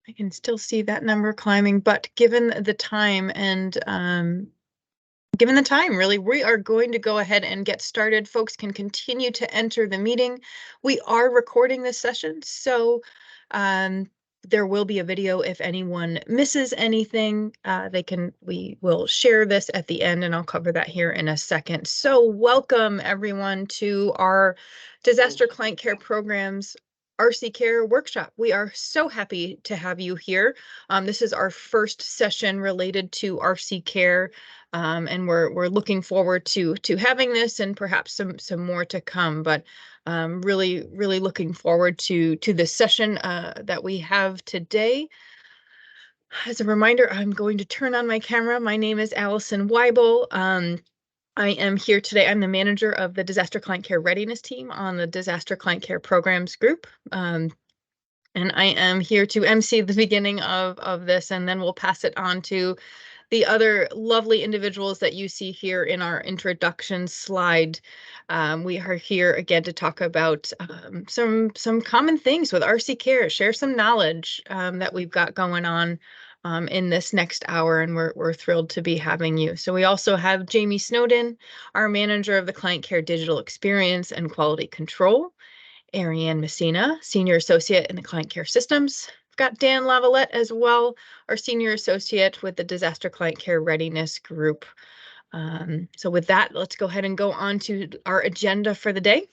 I can still see that number climbing, but given the time really, we are going to go ahead and get started. Folks can continue to enter the meeting. We are recording this session, so there will be a video if anyone misses anything. We will share this at the end, and I'll cover that here in a second. So welcome everyone to our Disaster Client Care Programs RC Care workshop. We are so happy to have you here. This is our first session related to RC Care. And we're looking forward to having this and perhaps some more to come. But really looking forward to this session that we have today. As a reminder, I'm going to turn on my camera. My name is Allison Weibel. I am here today. I'm the manager of the Disaster Client Care Readiness Team on the Disaster Client Care Programs group. And I am here to MC the beginning of this, and then we'll pass it on to the other lovely individuals that you see here in our introduction slide. We are here again to talk about some common things with RC Care, share some knowledge that we've got going on in this next hour, and we're thrilled to be having you. So we also have Jamie Snowden, our manager of the Client Care Digital Experience and Quality Control, Ariane Messina, Senior Associate in the Client Care Systems. We've got Dan Lavalette as well, our Senior Associate with the Disaster Client Care Readiness Group. So with that, let's go ahead and go on to our agenda for the day.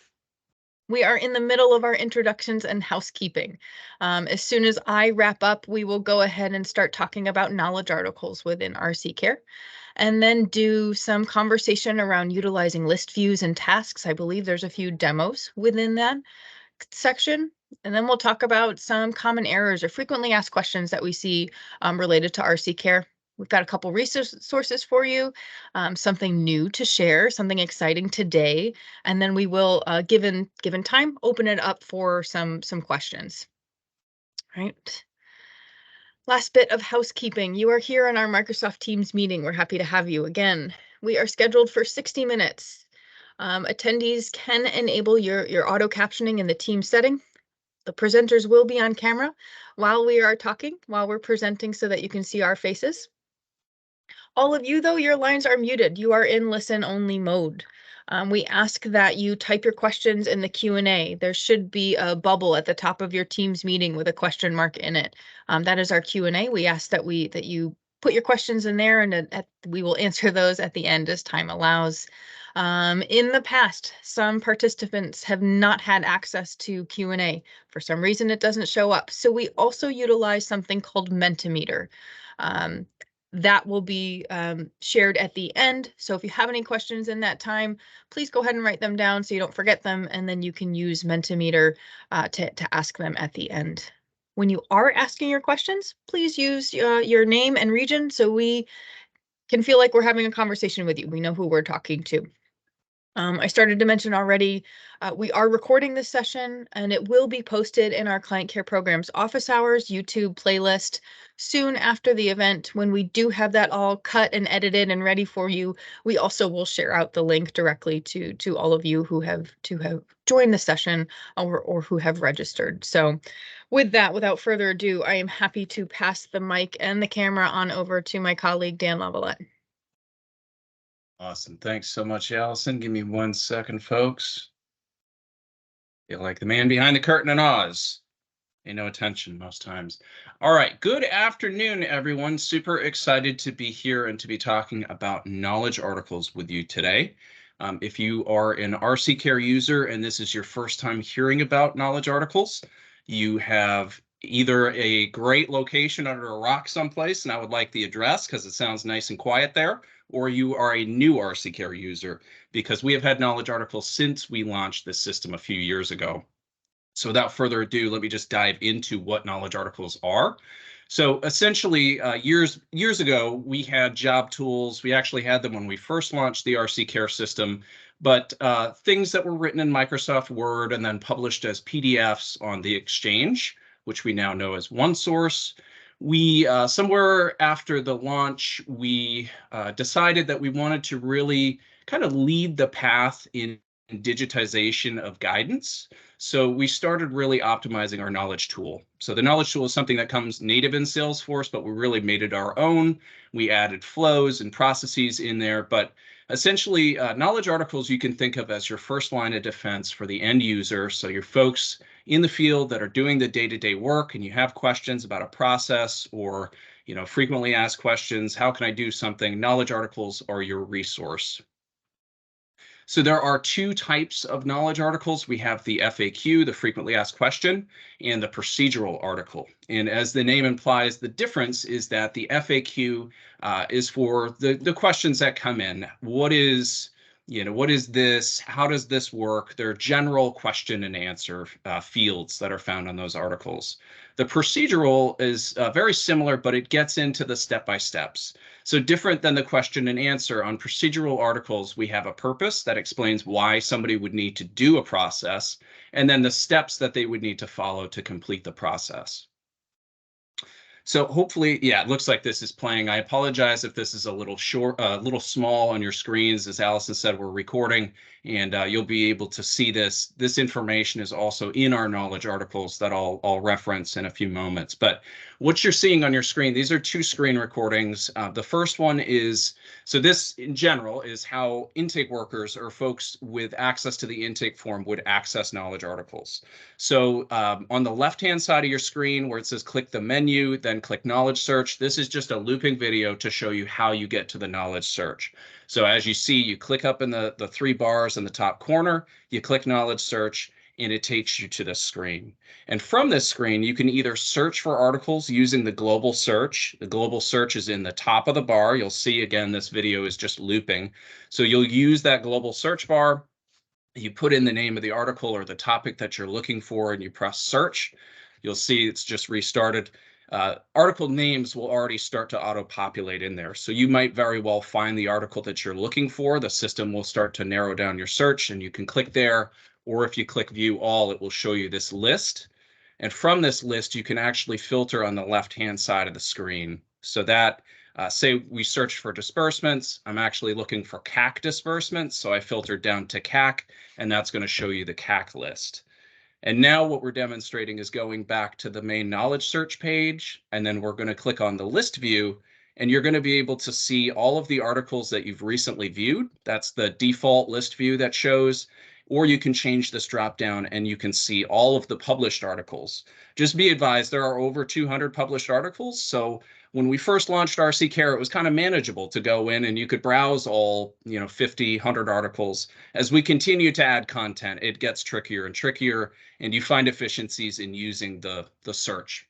We are in the middle of our introductions and housekeeping. As soon as I wrap up, we will go ahead and start talking about knowledge articles within RC Care, and then do some conversation around utilizing list views and tasks. I believe there's a few demos within that section. And then we'll talk about some common errors or frequently asked questions that we see related to RC Care. We've got a couple resources for you, something new to share, something exciting today, and then we will, given time, open it up for some questions. All right. Last bit of housekeeping. You are here in our Microsoft Teams meeting. We're happy to have you again. We are scheduled for 60 minutes. Attendees can enable your auto captioning in the team setting. The presenters will be on camera while we are talking, while we're presenting, so that you can see our faces. All of you, though, your lines are muted. You are in listen-only mode. We ask that you type your questions in the Q&A. There should be a bubble at the top of your Teams meeting with a question mark in it. That is our Q&A. We ask that you put your questions in there, and we will answer those at the end as time allows. In the past, some participants have not had access to Q&A. For some reason, it doesn't show up. So we also utilize something called Mentimeter. That will be shared at the end. So if you have any questions in that time, please go ahead and write them down so you don't forget them, and then you can use Mentimeter to ask them at the end. When you are asking your questions, please use your name and region so we can feel like we're having a conversation with you. We know who we're talking to. I started to mention already, we are recording this session, and it will be posted in our Client Care Programs office hours YouTube playlist soon after the event. When we do have that all cut and edited and ready for you, we also will share out the link directly to all of you who have joined the session or who have registered. So with that, without further ado, I am happy to pass the mic and the camera on over to my colleague, Dan Lavalette. Awesome. Thanks so much, Allison. Give me 1 second, folks. Feel like the man behind the curtain in Oz. Pay no attention most times. All right. Good afternoon, everyone. Super excited to be here and to be talking about knowledge articles with you today. If you are an RC Care user and this is your first time hearing about knowledge articles, you have either a great location under a rock someplace, and I would like the address because it sounds nice and quiet there, or you are a new RC Care user, because we have had knowledge articles since we launched this system a few years ago. So without further ado, let me just dive into what knowledge articles are. So essentially, years ago, we had job tools. We actually had them when we first launched the RC Care system, but things that were written in Microsoft Word and then published as PDFs on the Exchange, which we now know as OneSource. We, somewhere after the launch, we decided that we wanted to really kind of lead the path in digitization of guidance. So we started really optimizing our knowledge tool. So the knowledge tool is something that comes native in Salesforce, but we really made it our own. We added flows and processes in there, but essentially knowledge articles you can think of as your first line of defense for the end user. So your folks in the field that are doing the day-to-day work and you have questions about a process or frequently asked questions, how can I do something? Knowledge articles are your resource. So there are two types of knowledge articles. We have the FAQ, the frequently asked question, and the procedural article. And as the name implies, the difference is that the FAQ is for the questions that come in. What is this? How does this work? There are general question and answer fields that are found on those articles. The procedural is very similar, but it gets into the step-by-steps. So different than the question and answer, on procedural articles, we have a purpose that explains why somebody would need to do a process, and then the steps that they would need to follow to complete the process. So hopefully, yeah, it looks like this is playing. I apologize if this is a little short, a little small on your screens. As Allison said, we're recording, and you'll be able to see this. This information is also in our knowledge articles that I'll reference in a few moments. But what you're seeing on your screen, these are two screen recordings. The first one is, so this in general is how intake workers or folks with access to the intake form would access knowledge articles. So on the left-hand side of your screen where it says click the menu, then click knowledge search, this is just a looping video to show you how you get to the knowledge search. So as you see, you click up in the three bars in the top corner, you click knowledge search, and it takes you to the screen. And from this screen, you can either search for articles using the global search. The global search is in the top of the bar. You'll see, again, this video is just looping. So you'll use that global search bar. You put in the name of the article or the topic that you're looking for, and you press search. You'll see it's just restarted. Article names will already start to auto-populate in there. So you might very well find the article that you're looking for. The system will start to narrow down your search, and you can click there. Or if you click view all, it will show you this list. And from this list, you can actually filter on the left-hand side of the screen. So that, say we search for disbursements, I'm actually looking for CAC disbursements. So I filtered down to CAC, and that's going to show you the CAC list. And now what we're demonstrating is going back to the main knowledge search page, and then we're going to click on the list view, and you're going to be able to see all of the articles that you've recently viewed. That's the default list view that shows, or you can change this drop down and you can see all of the published articles. Just be advised, there are over 200 published articles. So when we first launched RC Care, it was kind of manageable to go in and you could browse all 50, 100 articles. As we continue to add content, it gets trickier and trickier, and you find efficiencies in using the search.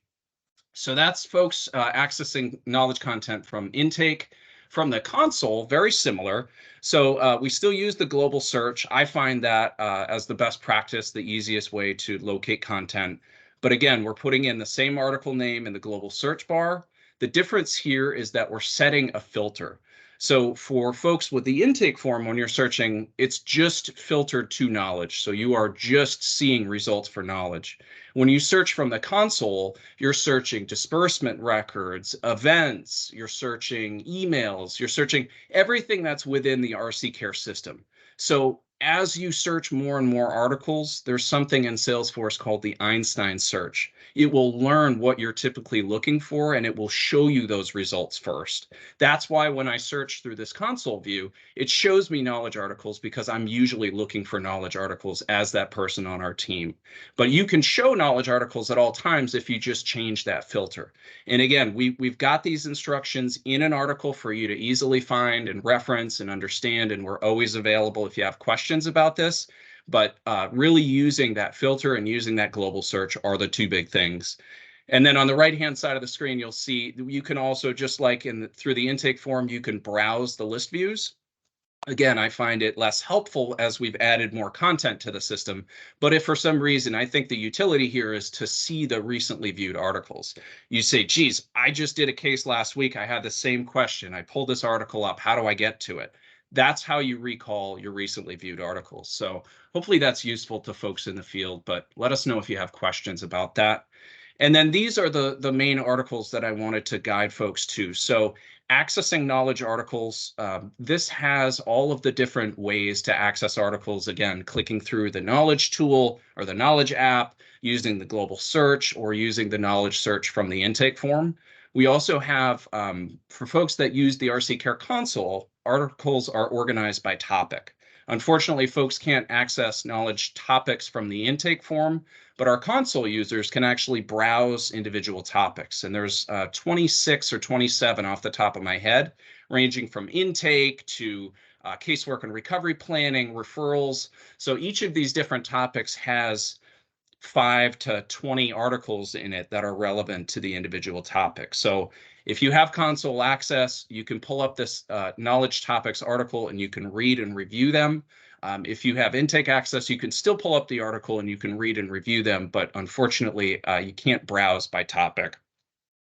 So that's folks accessing knowledge content from intake. From the console, very similar. So we still use the global search. I find that as the best practice, the easiest way to locate content. But again, we're putting in the same article name in the global search bar. The difference here is that we're setting a filter. So for folks with the intake form, when you're searching, it's just filtered to knowledge. So you are just seeing results for knowledge. When you search from the console, you're searching disbursement records, events, you're searching emails, you're searching everything that's within the RC Care system. So as you search more and more articles, there's something in Salesforce called the Einstein search. It will learn what you're typically looking for, and it will show you those results first. That's why when I search through this console view, it shows me knowledge articles, because I'm usually looking for knowledge articles as that person on our team. But you can show knowledge articles at all times if you just change that filter. And again, we've got these instructions in an article for you to easily find and reference and understand, and we're always available if you have questions about this. But really using that filter and using that global search are the two big things. And then on the right-hand side of the screen, you'll see you can also, just like through the intake form, you can browse the list views. Again, I find it less helpful as we've added more content to the system. But if for some reason, I think the utility here is to see the recently viewed articles. You say, geez, I just did a case last week. I had the same question. I pulled this article up. How do I get to it? That's how you recall your recently viewed articles. So hopefully that's useful to folks in the field, but let us know if you have questions about that. And then these are the main articles that I wanted to guide folks to. So accessing knowledge articles, this has all of the different ways to access articles. Again, clicking through the knowledge tool or the knowledge app, using the global search, or using the knowledge search from the intake form. We also have, for folks that use the RC Care console, articles are organized by topic. Unfortunately, folks can't access knowledge topics from the intake form, but our console users can actually browse individual topics. And there's 26 or 27 off the top of my head, ranging from intake to casework and recovery planning, referrals. So each of these different topics has 5 to 20 articles in it that are relevant to the individual topic. So if you have console access, you can pull up this knowledge topics article and you can read and review them. If you have intake access, you can still pull up the article and you can read and review them, but unfortunately, you can't browse by topic.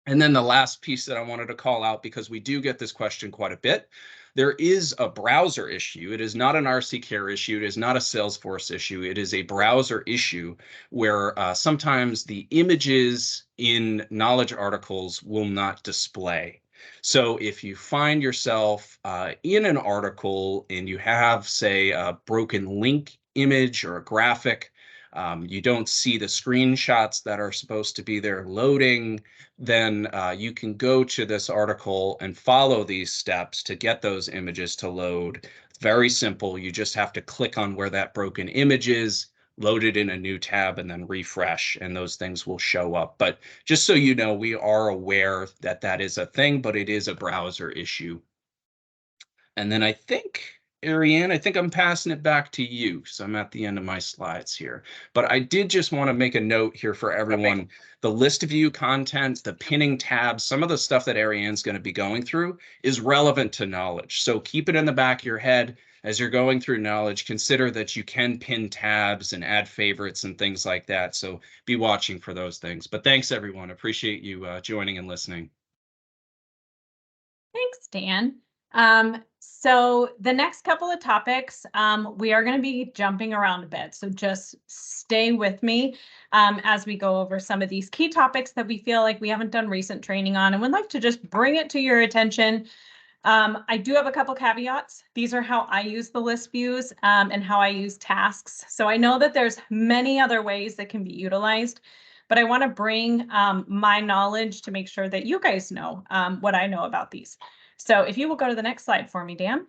And then the last piece that I wanted to call out, because we do get this question quite a bit, there is a browser issue. It is not an RC Care issue. It is not a Salesforce issue. It is a browser issue where sometimes the images in knowledge articles will not display. So if you find yourself in an article and you have, say, a broken link image or a graphic, you don't see the screenshots that are supposed to be there loading, then you can go to this article and follow these steps to get those images to load. It's very simple. You just have to click on where that broken image is, load it in a new tab, and then refresh, and those things will show up. But just so you know, we are aware that that is a thing, but it is a browser issue. And then I think, Ariane, I think I'm passing it back to you because I'm at the end of my slides here. But I did just want to make a note here for everyone. Okay. The list view content, the pinning tabs, some of the stuff that Ariane's going to be going through is relevant to knowledge. So keep it in the back of your head as you're going through knowledge. Consider that you can pin tabs and add favorites and things like that. So be watching for those things. But thanks, everyone. Appreciate you joining and listening. Thanks, Dan. So the next couple of topics, we are going to be jumping around a bit. So just stay with me as we go over some of these key topics that we feel like we haven't done recent training on and would like to just bring it to your attention. I do have a couple caveats. These are how I use the list views and how I use tasks. So I know that there's many other ways that can be utilized, but I want to bring my knowledge to make sure that you guys know what I know about these. So if you will go to the next slide for me, Dan.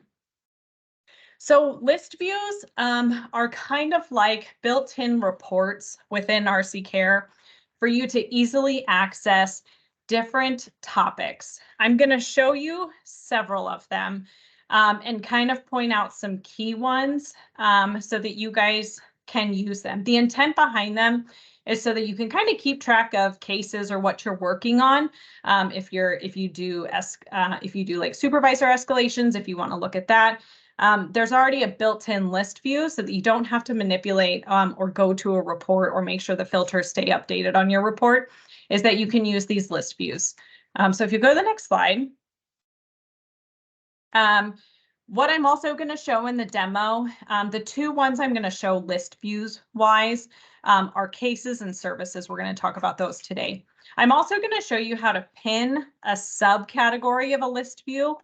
So list views are kind of like built-in reports within RC Care for you to easily access different topics. I'm going to show you several of them and kind of point out some key ones so that you guys can use them. The intent behind them is so that you can kind of keep track of cases or what you're working on. If you do like supervisor escalations, if you want to look at that, there's already a built-in list view so that you don't have to manipulate or go to a report or make sure the filters stay updated on your report, is that you can use these list views. So if you go to the next slide, what I'm also going to show in the demo, the two ones I'm going to show list views wise are cases and services. We're going to talk about those today. I'm also going to show you how to pin a subcategory of a list view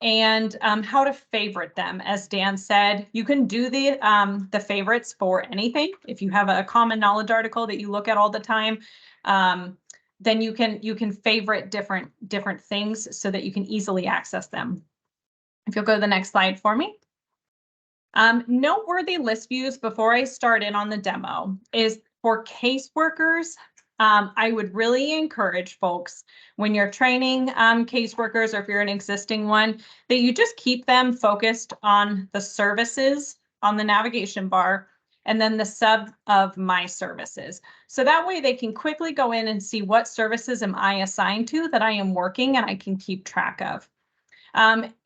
and how to favorite them. As Dan said, you can do the favorites for anything. If you have a common knowledge article that you look at all the time, then you can favorite different things so that you can easily access them. If you'll go to the next slide for me. Noteworthy list views before I start in on the demo is for caseworkers. I would really encourage folks when you're training caseworkers, or if you're an existing one, that you just keep them focused on the services on the navigation bar and then the sub of my services. So that way they can quickly go in and see what services am I assigned to that I am working and I can keep track of.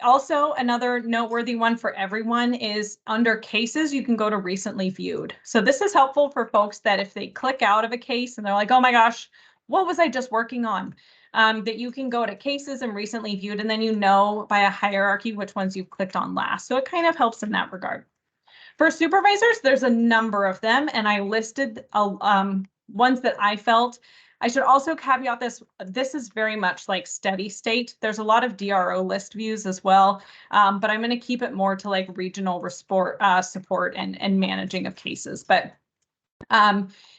Also, another noteworthy one for everyone is under cases, you can go to recently viewed. So this is helpful for folks that if they click out of a case and they're like, oh my gosh, what was I just working on? That you can go to cases and recently viewed, and then you know by a hierarchy which ones you've clicked on last. So it kind of helps in that regard. For supervisors, there's a number of them, and I listed ones that I felt I should also caveat this, this is very much like steady state. There's a lot of DRO list views as well, but I'm going to keep it more to like regional support and managing of cases. But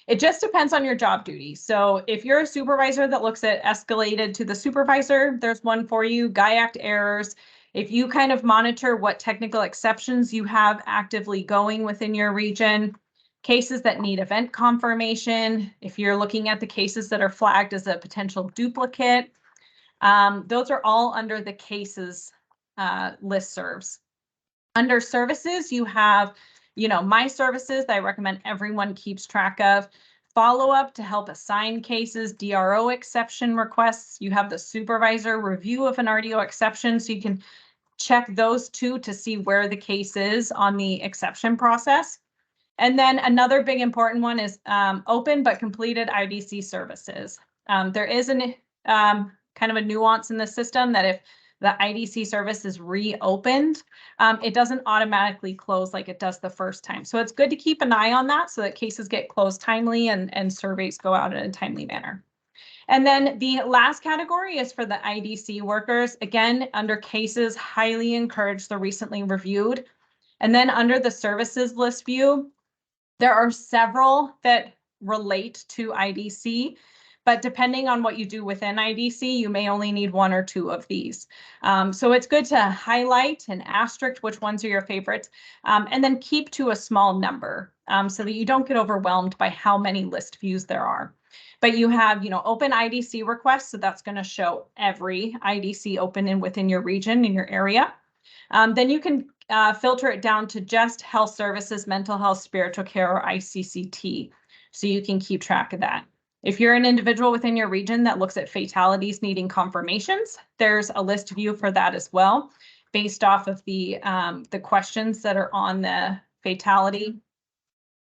it just depends on your job duty. So if you're a supervisor that looks at escalated to the supervisor, there's one for you. GIACT errors. If you kind of monitor what technical exceptions you have actively going within your region, cases that need event confirmation, if you're looking at the cases that are flagged as a potential duplicate, those are all under the cases listservs. Under services, you have, my services that I recommend everyone keeps track of. Follow-up to help assign cases, DRO exception requests. You have the supervisor review of an RDO exception, so you can check those two to see where the case is on the exception process. And then another big important one is open but completed IDC services. There is an kind of a nuance in the system that if the IDC service is reopened, it doesn't automatically close like it does the first time. So it's good to keep an eye on that so that cases get closed timely and surveys go out in a timely manner. And then the last category is for the IDC workers. Again, under cases, highly encourage the recently reviewed. And then under the services list view, there are several that relate to IDC, but depending on what you do within IDC, you may only need one or two of these. So it's good to highlight and asterisk which ones are your favorites, and then keep to a small number so that you don't get overwhelmed by how many list views there are. But you have, open IDC requests, so that's going to show every IDC open within your region, in your area. Then you can filter it down to just health services, mental health, spiritual care, or ICCT, so you can keep track of that. If you're an individual within your region that looks at fatalities needing confirmations, there's a list view for that as well, based off of the questions that are on the fatality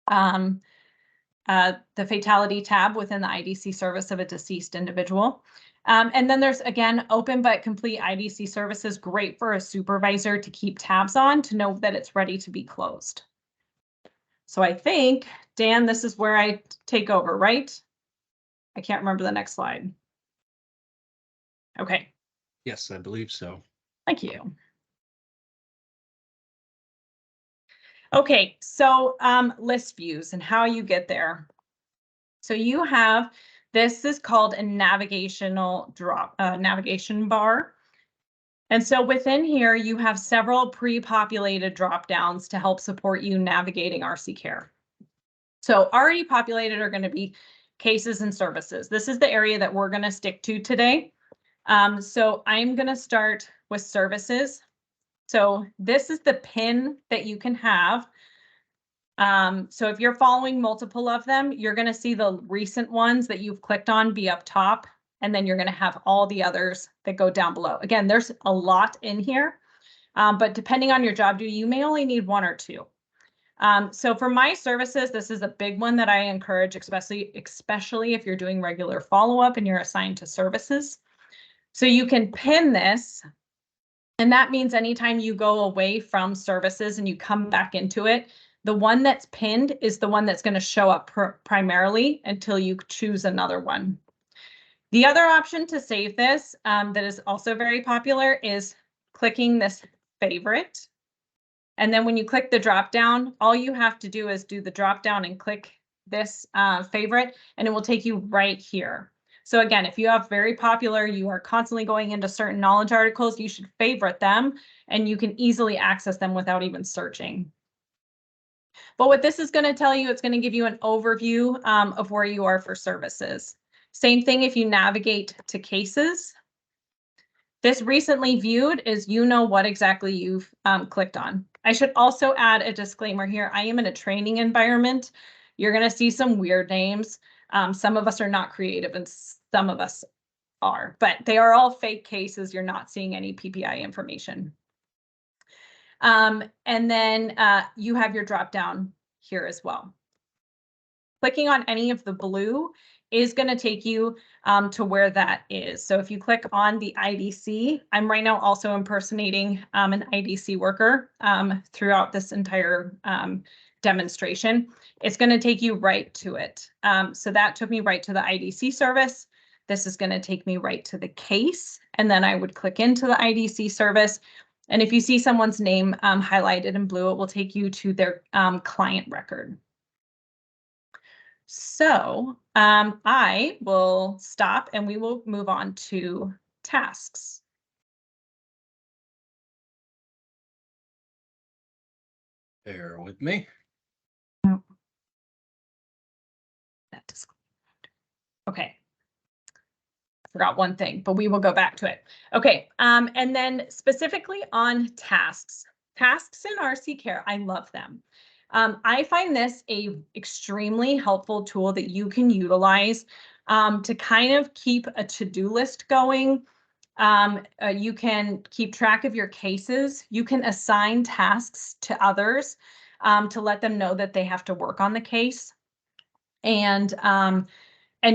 tab within the IDC service of a deceased individual. And then there's, again, open but complete IDC services, great for a supervisor to keep tabs on to know that it's ready to be closed. So I think, Dan, this is where I take over, right? I can't remember the next slide. Okay. Yes, I believe so. Thank you. Okay, so list views and how you get there. So you have, this is called a navigational navigation bar. And so within here, you have several pre-populated drop downs to help support you navigating RC Care. So already populated are going to be cases and services. This is the area that we're going to stick to today. So I'm going to start with services. So this is the pin that you can have. So if you're following multiple of them, you're going to see the recent ones that you've clicked on be up top, and then you're going to have all the others that go down below. Again, there's a lot in here, but depending on your job duty, you may only need one or two. So for my services, this is a big one that I encourage, especially if you're doing regular follow-up and you're assigned to services. So you can pin this, and that means anytime you go away from services and you come back into it, the one that's pinned is the one that's going to show up primarily until you choose another one. The other option to save this that is also very popular is clicking this favorite. And then when you click the drop down, all you have to do is do the drop down and click this favorite, and it will take you right here. So again, if you have very popular, you are constantly going into certain knowledge articles, you should favorite them and you can easily access them without even searching. But what this is going to tell you, it's going to give you an overview of where you are for services. Same thing if you navigate to cases. This recently viewed is what exactly you've clicked on. I should also add a disclaimer here. I am in a training environment. You're going to see some weird names. Some of us are not creative and some of us are, but they are all fake cases. You're not seeing any PPI information. And then you have your drop down here as well. Clicking on any of the blue is going to take you to where that is. So if you click on the IDC, I'm right now also impersonating an IDC worker throughout this entire demonstration, it's going to take you right to it. So that took me right to the IDC service. This is going to take me right to the case, and then I would click into the IDC service. And if you see someone's name highlighted in blue, it will take you to their client record. So I will stop and we will move on to tasks. Bear with me. Okay. Forgot one thing, but we will go back to it. Okay, and then specifically on tasks. Tasks in RC Care, I love them. I find this a extremely helpful tool that you can utilize to kind of keep a to-do list going. You can keep track of your cases. You can assign tasks to others to let them know that they have to work on the case. And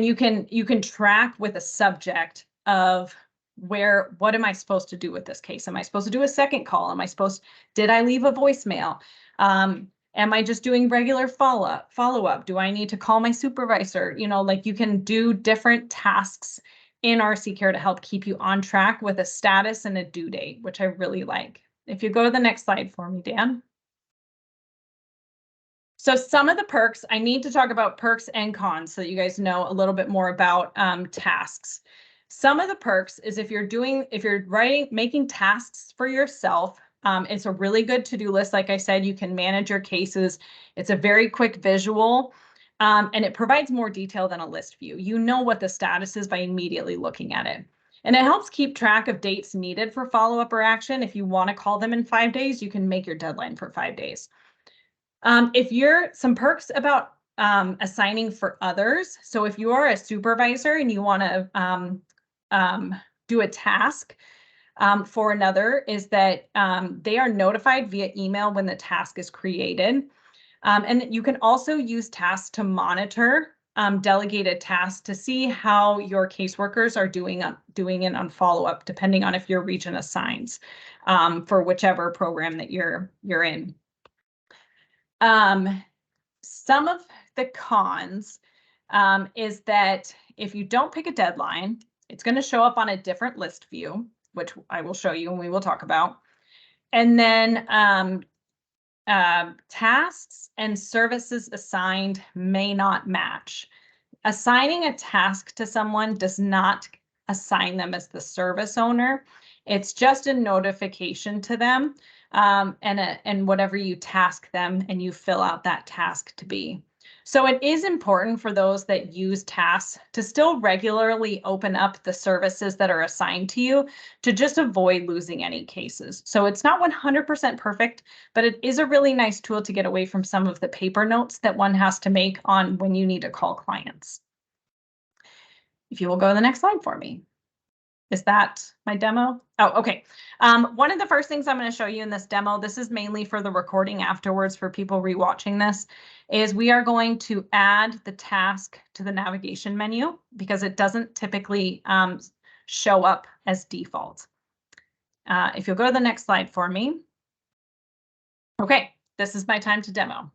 you can track with a subject of what am I supposed to do with this case? Am I supposed to do a second call? Did I leave a voicemail? Am I just doing regular follow-up? Do I need to call my supervisor? You know, like you can do different tasks in RC Care to help keep you on track with a status and a due date, which I really like. If you go to the next slide for me, Dan. So some of the perks, I need to talk about perks and cons so that you guys know a little bit more about tasks. Some of the perks is if you're making tasks for yourself, it's a really good to-do list. Like I said, you can manage your cases. It's a very quick visual, and it provides more detail than a list view. You know what the status is by immediately looking at it. And it helps keep track of dates needed for follow-up or action. If you want to call them in 5 days, you can make your deadline for 5 days. Some perks about assigning for others. So if you are a supervisor and you want to do a task for another, is that they are notified via email when the task is created. And you can also use tasks to monitor delegated tasks to see how your caseworkers are doing it on follow-up, depending on if your region assigns for whichever program that you're in. Some of the cons is that if you don't pick a deadline, it's going to show up on a different list view, which I will show you and we will talk about. And then tasks and services assigned may not match. Assigning a task to someone does not assign them as the service owner. It's just a notification to them. And whatever you task them and you fill out that task to be. So it is important for those that use tasks to still regularly open up the services that are assigned to you to just avoid losing any cases. So it's not 100% perfect, but it is a really nice tool to get away from some of the paper notes that one has to make on when you need to call clients. If you will go to the next slide for me. Is that my demo? Oh, okay. One of the first things I'm going to show you in this demo, this is mainly for the recording afterwards for people rewatching this, is we are going to add the task to the navigation menu because it doesn't typically show up as default. If you'll go to the next slide for me. Okay, this is my time to demo.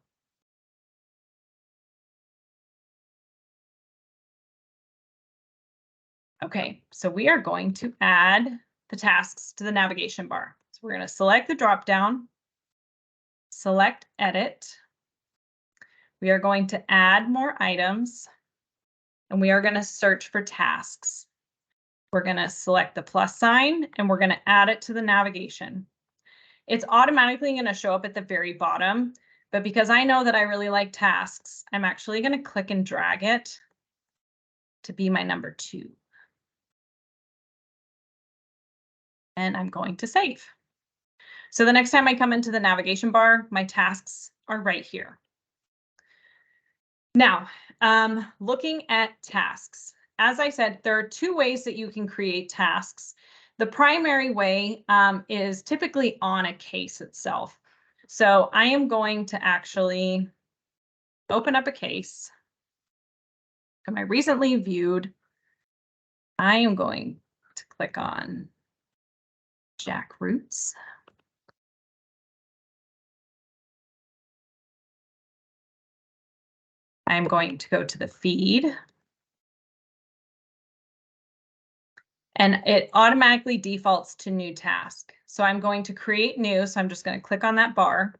Okay, so we are going to add the tasks to the navigation bar. So we're going to select the drop down, select edit. We are going to add more items and we are going to search for tasks. We're going to select the plus sign and we're going to add it to the navigation. It's automatically going to show up at the very bottom, but because I know that I really like tasks, I'm actually going to click and drag it to be my number 2. And I'm going to save. So the next time I come into the navigation bar, my tasks are right here. Now, looking at tasks, as I said, there are 2 ways that you can create tasks. The primary way is typically on a case itself. So I am going to actually open up a case. Am I recently viewed? I am going to click on Jack Roots. I'm going to go to the feed. And it automatically defaults to new task. So I'm going to create new. So I'm just going to click on that bar.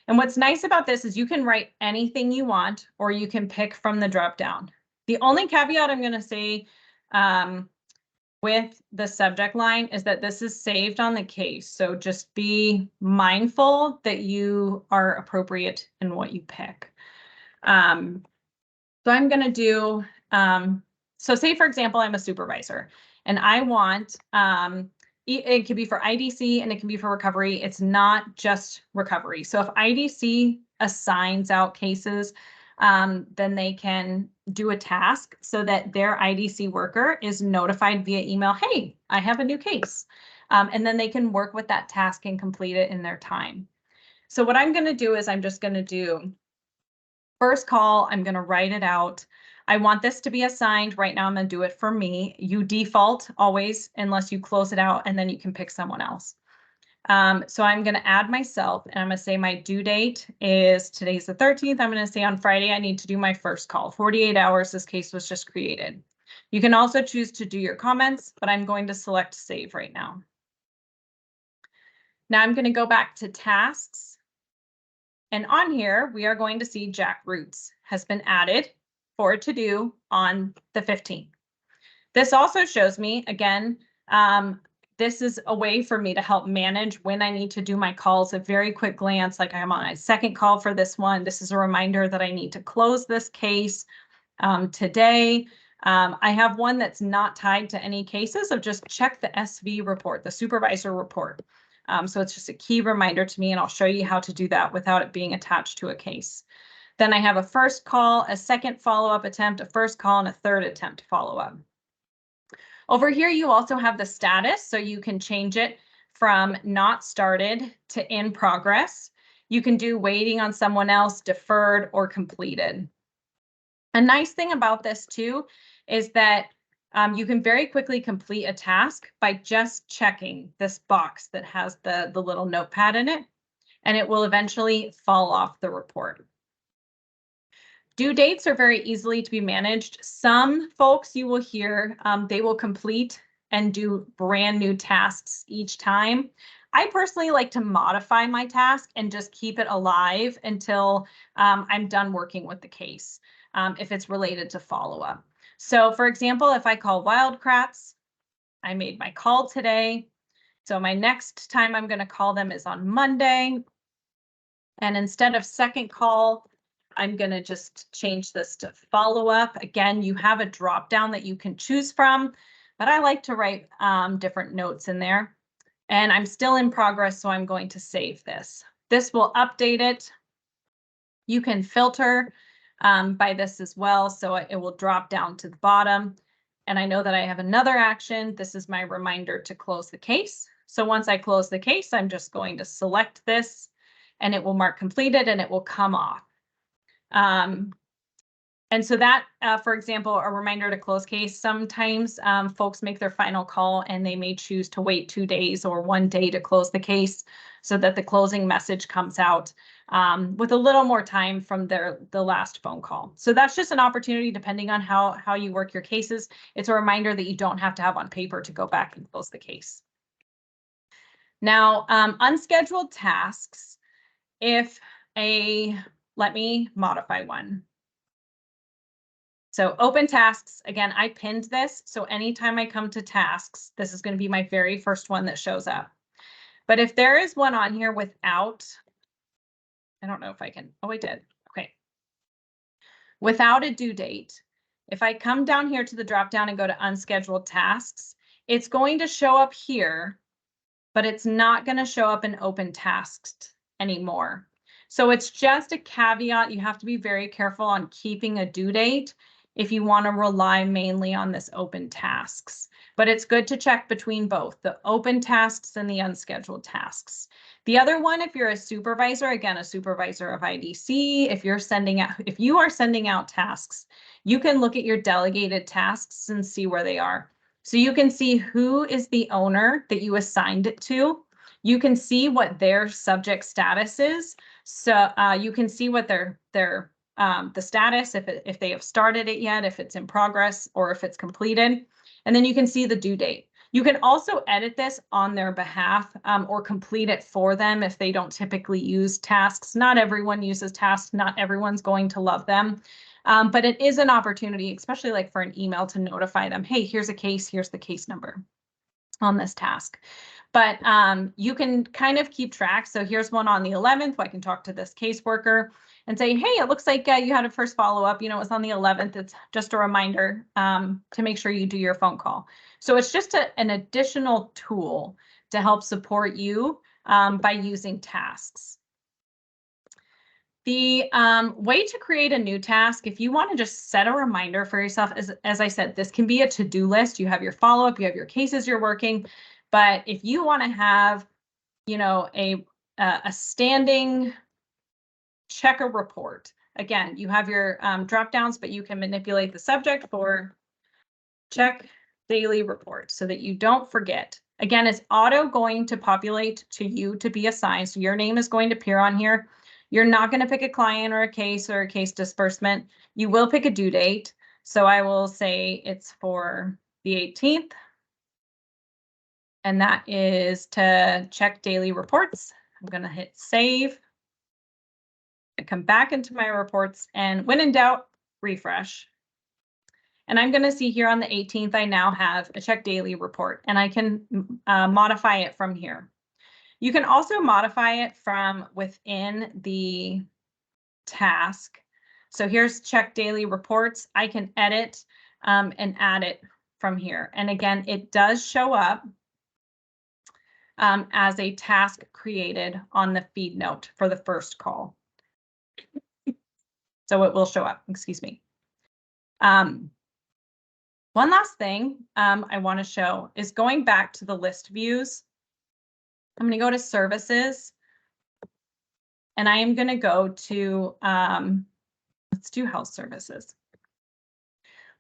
And what's nice about this is you can write anything you want, or you can pick from the drop down. The only caveat I'm going to say with the subject line is that this is saved on the case. So just be mindful that you are appropriate in what you pick. So I'm going to do, so say, for example, I'm a supervisor and I want, it could be for IDC and it can be for recovery. It's not just recovery. So if IDC assigns out cases, then they can do a task so that their IDC worker is notified via email, hey, I have a new case. And then they can work with that task and complete it in their time. So what I'm going to do is I'm just going to do first call. I'm going to write it out. I want this to be assigned. Right now, I'm going to do it for me. You default always unless you close it out, and then you can pick someone else. So I'm going to add myself, and I'm going to say my due date is today's the 13th. I'm going to say on Friday, I need to do my first call. 48 hours, this case was just created. You can also choose to do your comments, but I'm going to select save right now. Now I'm going to go back to tasks. And on here, we are going to see Jack Roots has been added for to do on the 15th. This also shows me, again, this is a way for me to help manage when I need to do my calls. A very quick glance, like I'm on a second call for this one. This is a reminder that I need to close this case today. I have one that's not tied to any cases, so just check the SV report, the supervisor report. So it's just a key reminder to me, and I'll show you how to do that without it being attached to a case. Then I have a first call, a second follow-up attempt, a first call, and a third attempt follow-up. Over here, you also have the status, so you can change it from not started to in progress. You can do waiting on someone else, deferred, or completed. A nice thing about this too is that you can very quickly complete a task by just checking this box that has the little notepad in it, and it will eventually fall off the report. Due dates are very easily to be managed. Some folks you will hear, they will complete and do brand new tasks each time. I personally like to modify my task and just keep it alive until I'm done working with the case, if it's related to follow-up. So for example, if I call Wildcrats, I made my call today. So my next time I'm going to call them is on Monday. And instead of second call, I'm going to just change this to follow-up. Again, you have a drop down that you can choose from, but I like to write different notes in there. And I'm still in progress, so I'm going to save this. This will update it. You can filter by this as well, so it will drop down to the bottom. And I know that I have another action. This is my reminder to close the case. So once I close the case, I'm just going to select this, and it will mark completed, and it will come off. And so that, for example, a reminder to close case, sometimes folks make their final call and they may choose to wait 2 days or 1 day to close the case so that the closing message comes out with a little more time from the last phone call. So that's just an opportunity depending on how you work your cases. It's a reminder that you don't have to have on paper to go back and close the case. Now, unscheduled tasks, let me modify one. So open tasks, again, I pinned this. So anytime I come to tasks, this is going to be my very first one that shows up. But if there is one on here without, I don't know if I can, oh, I did. Okay. Without a due date, if I come down here to the drop down and go to unscheduled tasks, it's going to show up here, but it's not going to show up in open tasks anymore. So it's just a caveat. You have to be very careful on keeping a due date if you want to rely mainly on this open tasks. But it's good to check between both the open tasks and the unscheduled tasks. The other one, if you're a supervisor, again, a supervisor of IDC, if you are sending out tasks, you can look at your delegated tasks and see where they are. So you can see who is the owner that you assigned it to. You can see what their subject status is. So you can see what their the status, if they have started it yet, if it's in progress, or if it's completed. And then you can see the due date. You can also edit this on their behalf or complete it for them if they don't typically use tasks. Not everyone uses tasks. Not everyone's going to love them. But it is an opportunity, especially like for an email, to notify them, hey, here's a case, here's the case number on this task. But you can kind of keep track. So here's one on the 11th. I can talk to this caseworker and say, hey, it looks like you had a first follow-up. You know, it was on the 11th. It's just a reminder to make sure you do your phone call. So it's just an additional tool to help support you by using tasks. The way to create a new task, if you want to just set a reminder for yourself, as I said, this can be a to-do list. You have your follow-up, you have your cases you're working. But if you want to have, you know, a standing checker report, again, you have your drop downs, but you can manipulate the subject for check daily report so that you don't forget. Again, it's auto going to populate to you to be assigned. So your name is going to appear on here. You're not going to pick a client or a case disbursement. You will pick a due date. So I will say it's for the 18th. And that is to check daily reports. I'm going to hit save. I come back into my reports, and when in doubt, refresh. And I'm going to see here on the 18th, I now have a check daily report, and I can modify it from here. You can also modify it from within the task. So here's check daily reports. I can edit and add it from here. And again, it does show up as a task created on the feed note for the first call. So it will show up, excuse me. One last thing I want to show is going back to the list views. I'm going to go to services, and I am going to go to, let's do health services.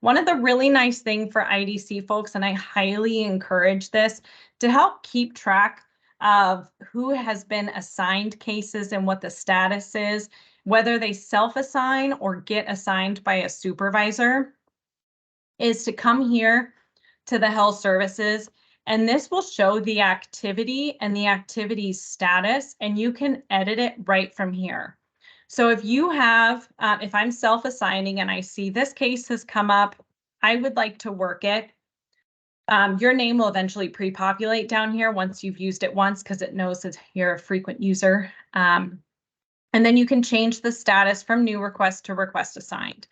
One of the really nice things for IDC folks, and I highly encourage this, to help keep track of who has been assigned cases and what the status is, whether they self-assign or get assigned by a supervisor, is to come here to the health services, and this will show the activity and the activity status, and you can edit it right from here. So if you have, if I'm self-assigning and I see this case has come up, I would like to work it. Your name will eventually pre-populate down here once you've used it once, because it knows that you're a frequent user. And then you can change the status from new request to request assigned.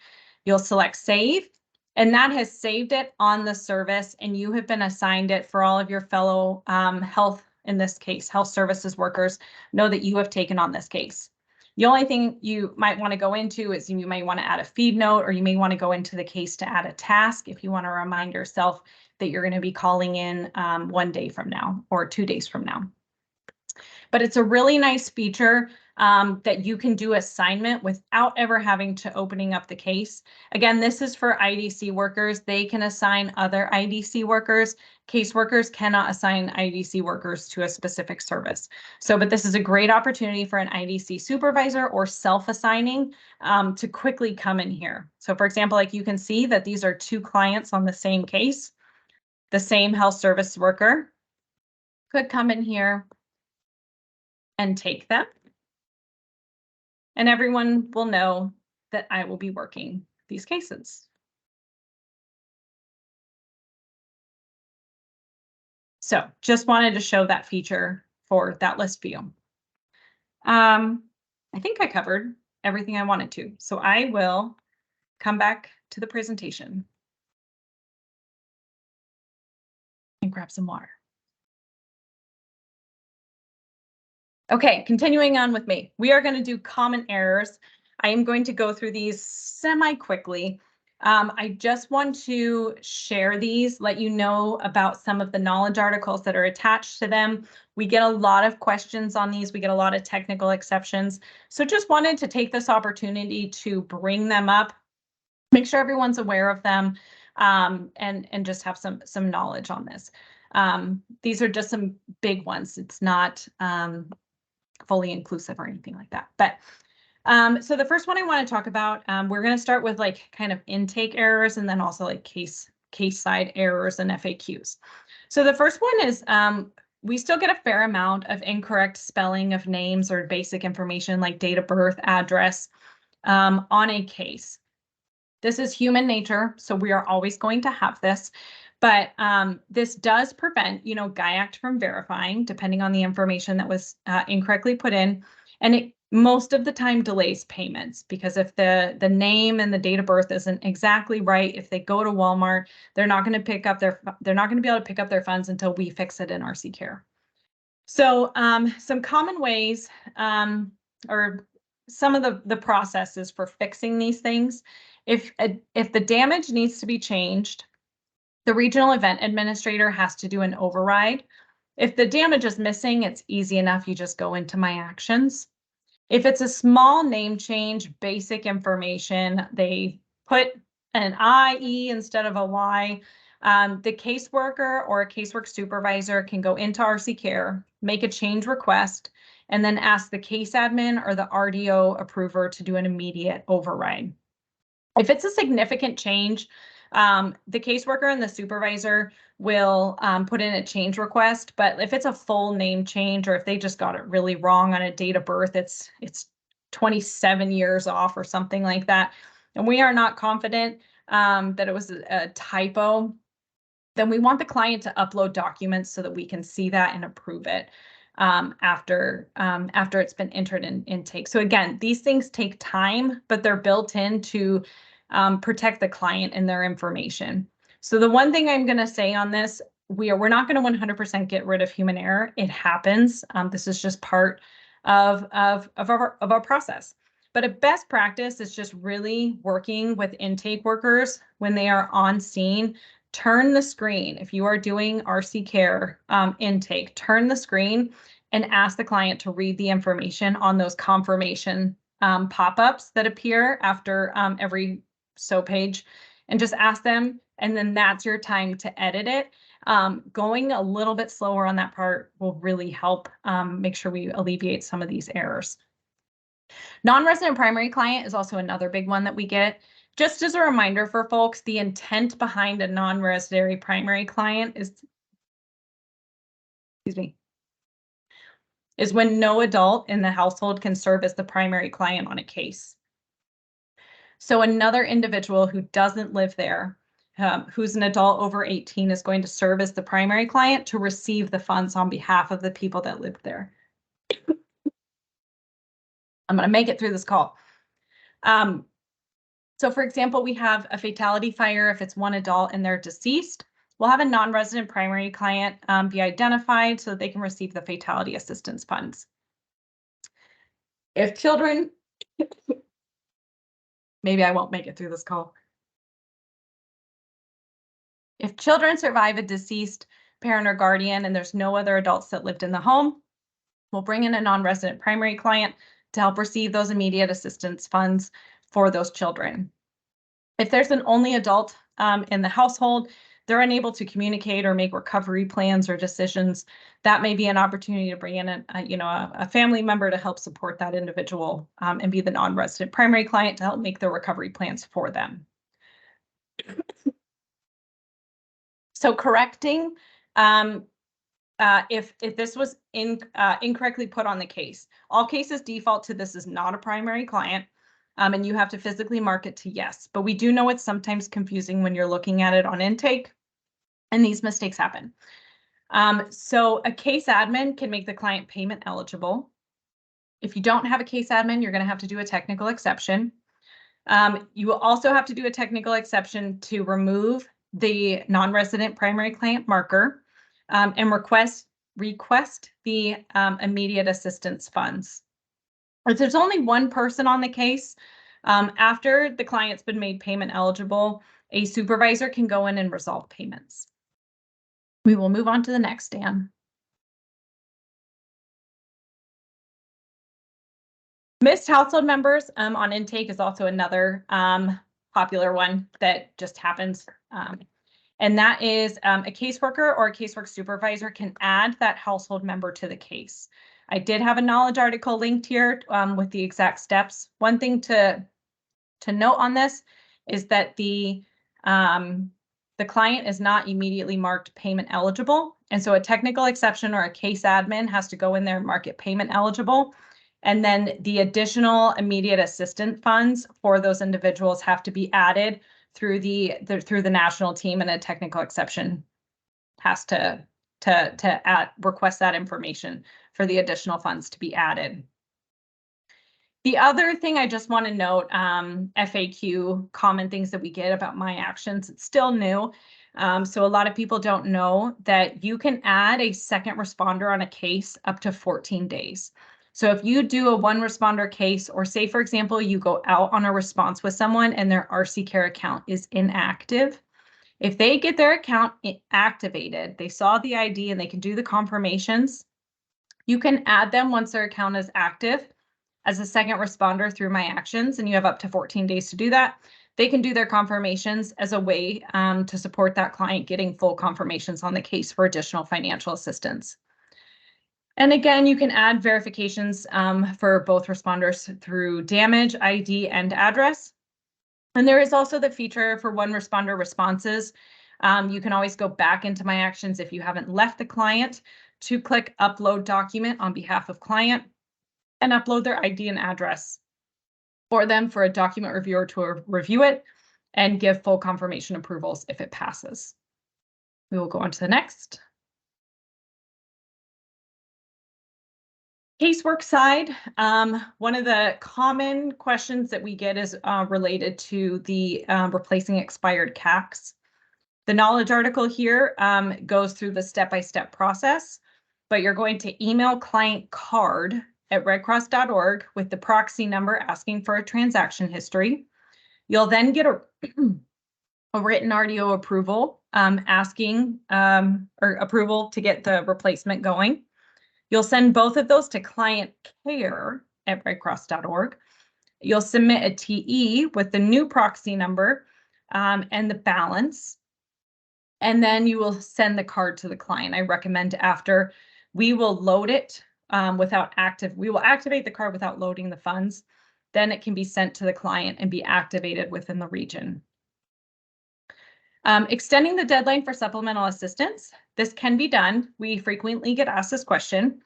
You'll select save, and that has saved it on the service, and you have been assigned it for all of your fellow health, in this case, health services workers, know that you have taken on this case. The only thing you might want to go into is you may want to add a feed note, or you may want to go into the case to add a task if you want to remind yourself that you're going to be calling in 1 day from now or 2 days from now. But it's a really nice feature that you can do assignment without ever having to opening up the case. Again, this is for IDC workers. They can assign other IDC workers. Caseworkers cannot assign IDC workers to a specific service. So, but this is a great opportunity for an IDC supervisor or self-assigning to quickly come in here. So for example, like you can see that these are 2 clients on the same case. The same health service worker could come in here and take them. And everyone will know that I will be working these cases. So just wanted to show that feature for that list view. I think I covered everything I wanted to. So I will come back to the presentation and grab some water. Okay, continuing on with me. We are going to do common errors. I am going to go through these semi-quickly. I just want to share these, let you know about some of the knowledge articles that are attached to them. We get a lot of questions on these. We get a lot of technical exceptions. So just wanted to take this opportunity to bring them up, make sure everyone's aware of them, and just have some knowledge on this. These are just some big ones. It's not fully inclusive or anything like that. But So the first one I want to talk about, we're going to start with like kind of intake errors and then also like case side errors and FAQs. So the first one is we still get a fair amount of incorrect spelling of names or basic information like date of birth, address on a case. This is human nature, so we are always going to have this. But this does prevent, GIACT from verifying, depending on the information that was incorrectly put in. And it most of the time delays payments, because if the name and the date of birth isn't exactly right, if they go to Walmart, they're not going to be able to pick up their funds until we fix it in RC Care. So some common ways or some of the processes for fixing these things. If the damage needs to be changed, the regional event administrator has to do an override. If the damage is missing, it's easy enough. You just go into my actions. If it's a small name change, basic information, they put an IE instead of a Y. The caseworker or a casework supervisor can go into RC Care, make a change request, and then ask the case admin or the RDO approver to do an immediate override. If it's a significant change, the caseworker and the supervisor will put in a change request. But if it's a full name change, or if they just got it really wrong on a date of birth, it's 27 years off or something like that, and we are not confident that it was a typo, then we want the client to upload documents so that we can see that and approve it after it's been entered in intake. So again, these things take time, but they're built in to protect the client and their information. So the one thing I'm going to say on this, we're not going to 100% get rid of human error. It happens. This is just part of our process. But a best practice is just really working with intake workers when they are on scene. Turn the screen. If you are doing RC Care intake, turn the screen and ask the client to read the information on those confirmation pop-ups that appear after every SO page, and just ask them, and then that's your time to edit it. Going a little bit slower on that part will really help make sure we alleviate some of these errors. Non-resident primary client is also another big one that we get. Just as a reminder for folks, the intent behind a non-resident primary client is when no adult in the household can serve as the primary client on a case. So another individual who doesn't live there, who's an adult over 18, is going to serve as the primary client to receive the funds on behalf of the people that live there. I'm going to make it through this call. So for example, we have a fatality fire. If it's one adult and they're deceased, we'll have a non-resident primary client be identified so that they can receive the fatality assistance funds. If children, maybe I won't make it through this call. If children survive a deceased parent or guardian and there's no other adults that lived in the home, we'll bring in a non-resident primary client to help receive those immediate assistance funds for those children. If there's an only adult in the household, they're unable to communicate or make recovery plans or decisions, that may be an opportunity to bring in a family member to help support that individual and be the non-resident primary client to help make their recovery plans for them. So correcting if this was incorrectly put on the case, all cases default to this is not a primary client, and you have to physically mark it to yes. But we do know it's sometimes confusing when you're looking at it on intake, and these mistakes happen. So a case admin can make the client payment eligible. If you don't have a case admin, you're going to have to do a technical exception. You will also have to do a technical exception to remove the non-resident primary client marker and request the immediate assistance funds. If there's only one person on the case, after the client's been made payment eligible, a supervisor can go in and resolve payments. We will move on to the next, Dan. Missed household members on intake is also another popular one that just happens. And that is a caseworker or a casework supervisor can add that household member to the case. I did have a knowledge article linked here with the exact steps. One thing to note on this is that the client is not immediately marked payment eligible. And so a technical exception or a case admin has to go in there and mark it payment eligible. And then the additional immediate assistance funds for those individuals have to be added through the national team, and a technical exception has to request that information for the additional funds to be added. The other thing I just want to note, FAQ, common things that we get about My Actions, it's still new. So a lot of people don't know that you can add a second responder on a case up to 14 days. So if you do a one responder case, or say, for example, you go out on a response with someone and their RC Care account is inactive, if they get their account activated, they saw the ID and they can do the confirmations, you can add them once their account is active as a second responder through My Actions, and you have up to 14 days to do that. They can do their confirmations as a way to support that client getting full confirmations on the case for additional financial assistance. And again, you can add verifications for both responders through damage, ID, and address. And there is also the feature for one responder responses. You can always go back into My Actions if you haven't left the client to click Upload Document on behalf of client and upload their ID and address for them for a document reviewer to review it and give full confirmation approvals if it passes. We will go on to the next. Casework side, one of the common questions that we get is related to the replacing expired CACs. The knowledge article here goes through the step-by-step process, but you're going to email client card at redcross.org with the proxy number asking for a transaction history. You'll then get a written RDO approval asking or approval to get the replacement going. You'll send both of those to client care at redcross.org. You'll submit a TE with the new proxy number and the balance. And then you will send the card to the client. I recommend after we will load it we will activate the card without loading the funds. Then it can be sent to the client and be activated within the region. Extending the deadline for supplemental assistance. This can be done. We frequently get asked this question.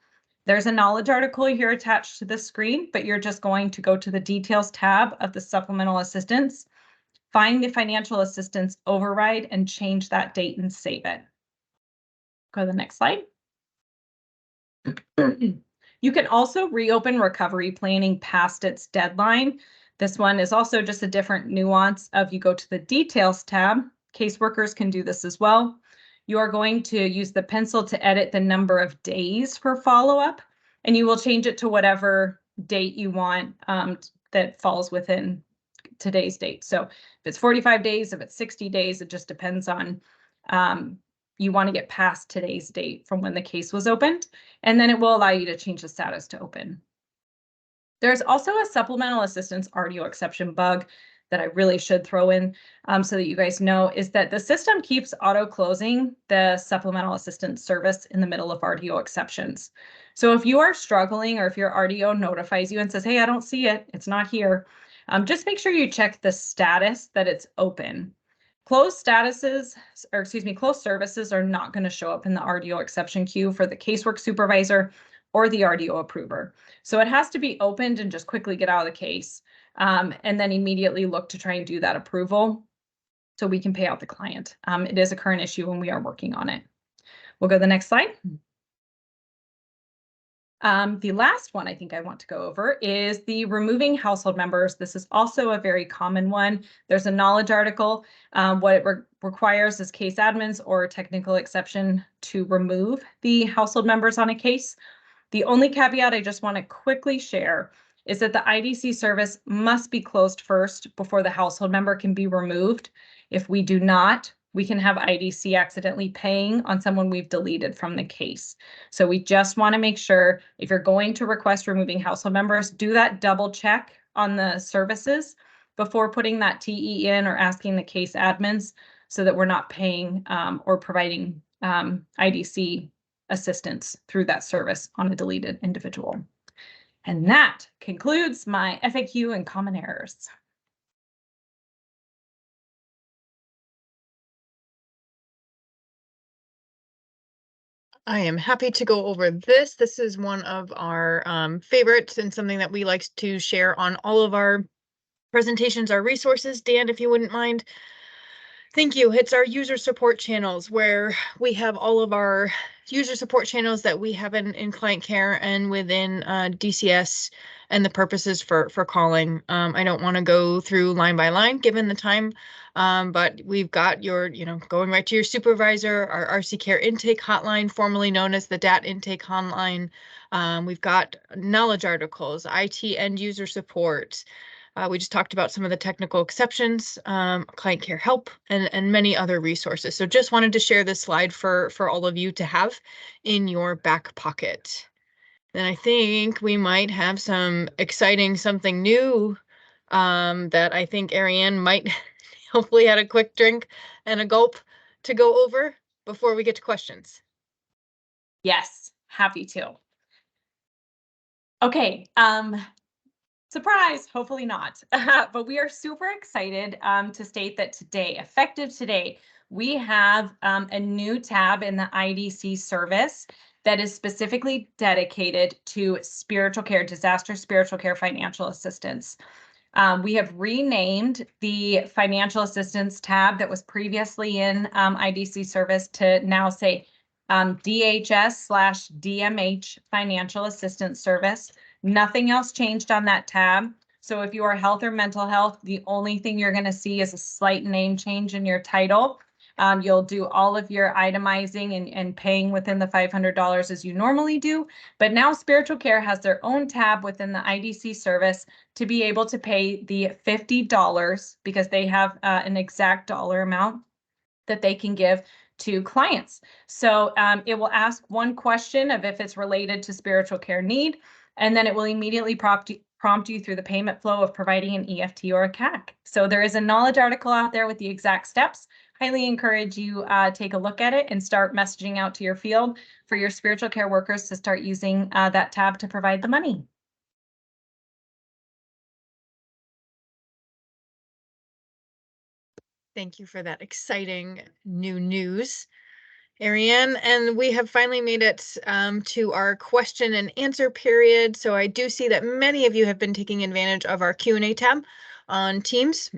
There's a knowledge article here attached to the screen, but you're just going to go to the details tab of the supplemental assistance, find the financial assistance override and change that date and save it. Go to the next slide. You can also reopen recovery planning past its deadline. This one is also just a different nuance of you go to the details tab. Caseworkers can do this as well. You are going to use the pencil to edit the number of days for follow-up, and you will change it to whatever date you want that falls within today's date. So if it's 45 days, if it's 60 days, it just depends on you want to get past today's date from when the case was opened, and then it will allow you to change the status to open. There's also a supplemental assistance RDO exception bug that I really should throw in so that you guys know, is that the system keeps auto closing the supplemental assistance service in the middle of RDO exceptions. So if you are struggling, or if your RDO notifies you and says, hey, I don't see it, it's not here, just make sure you check the status that it's open. Closed statuses, or excuse me, closed services are not going to show up in the RDO exception queue for the casework supervisor or the RDO approver. So it has to be opened and just quickly get out of the case, and then immediately look to try and do that approval so we can pay out the client. It is a current issue and we are working on it. We'll go to the next slide. The last one I think I want to go over is the removing household members. This is also a very common one. There's a knowledge article. What it requires is case admins or technical exception to remove the household members on a case. The only caveat I just want to quickly share is that the IDC service must be closed first before the household member can be removed. If we do not, we can have IDC accidentally paying on someone we've deleted from the case. So we just want to make sure if you're going to request removing household members, do that double check on the services before putting that TE in or asking the case admins, so that we're not paying or providing IDC assistance through that service on a deleted individual. And that concludes my FAQ and common errors. I am happy to go over this. This is one of our favorites and something that we like to share on all of our presentations, our resources. Dan, if you wouldn't mind. Thank you. It's our user support channels where we have all of our user support channels that we have in client care and within DCS and the purposes for calling. I don't want to go through line by line given the time, but we've got your, going right to your supervisor, our RC Care intake hotline, formerly known as the DAT intake hotline. We've got knowledge articles, IT end user support. We just talked about some of the technical exceptions, client care help, and many other resources. So just wanted to share this slide for all of you to have in your back pocket. Then I think we might have some exciting something new that I think Ariane might hopefully had a quick drink and a gulp to go over before we get to questions. Yes, happy to. Okay, surprise, hopefully not, but we are super excited to state that today, effective today, we have a new tab in the IDC service that is specifically dedicated to spiritual care, disaster spiritual care financial assistance. We have renamed the financial assistance tab that was previously in IDC service to now say DHS/DMH financial assistance service. Nothing else changed on that tab. So if you are health or mental health, the only thing you're going to see is a slight name change in your title. You'll do all of your itemizing and paying within the $500 as you normally do. But now spiritual care has their own tab within the IDC service to be able to pay the $50 because they have an exact dollar amount that they can give to clients. So it will ask one question of if it's related to spiritual care need, and then it will immediately prompt you through the payment flow of providing an EFT or a CAC. So there is a knowledge article out there with the exact steps. Highly encourage you take a look at it and start messaging out to your field for your spiritual care workers to start using that tab to provide the money. Thank you for that exciting new news, Ariane. And we have finally made it to our question and answer period. So I do see that many of you have been taking advantage of our Q&A tab on Teams.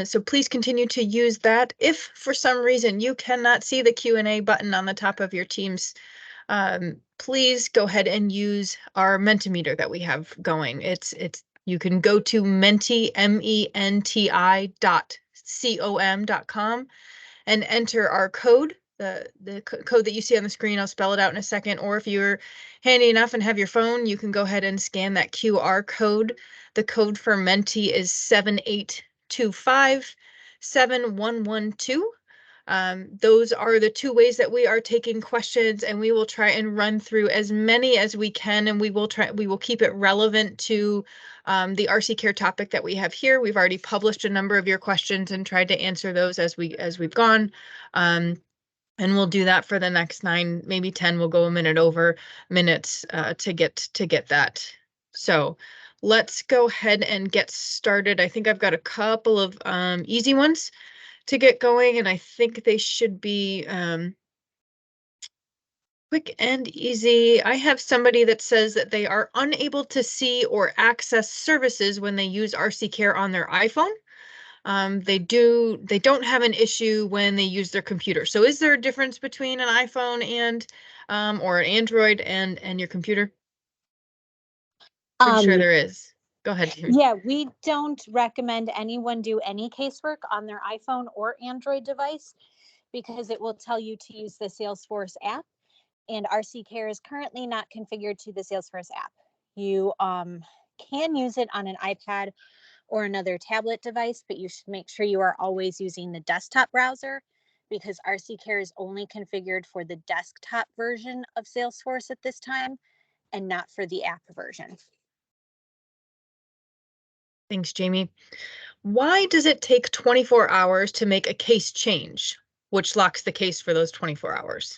So please continue to use that. If for some reason you cannot see the Q&A button on the top of your Teams, please go ahead and use our Mentimeter that we have going. You can go to menti, menti.com and enter our code, the code that you see on the screen. I'll spell it out in a second. Or if you're handy enough and have your phone, you can go ahead and scan that QR code. The code for Menti is 78257112. Those are the two ways that we are taking questions, and we will try and run through as many as we can, and we will keep it relevant to the RC Care topic that we have here. We've already published a number of your questions and tried to answer those as we've gone. And we'll do that for the next 9, maybe 10. We'll go a minute over minutes to get that. So let's go ahead and get started. I think I've got a couple of easy ones to get going, and I think they should be quick and easy. I have somebody that says that they are unable to see or access services when they use RC Care on their iPhone. They don't have an issue when they use their computer. So is there a difference between an iPhone and or an Android and your computer? Pretty sure there is. Go ahead, Jamie. Yeah, we don't recommend anyone do any casework on their iPhone or Android device because it will tell you to use the Salesforce app, and RC Care is currently not configured to the Salesforce app. You can use it on an iPad or another tablet device, but you should make sure you are always using the desktop browser because RC Care is only configured for the desktop version of Salesforce at this time and not for the app version. Thanks, Jamie. Why does it take 24 hours to make a case change, which locks the case for those 24 hours?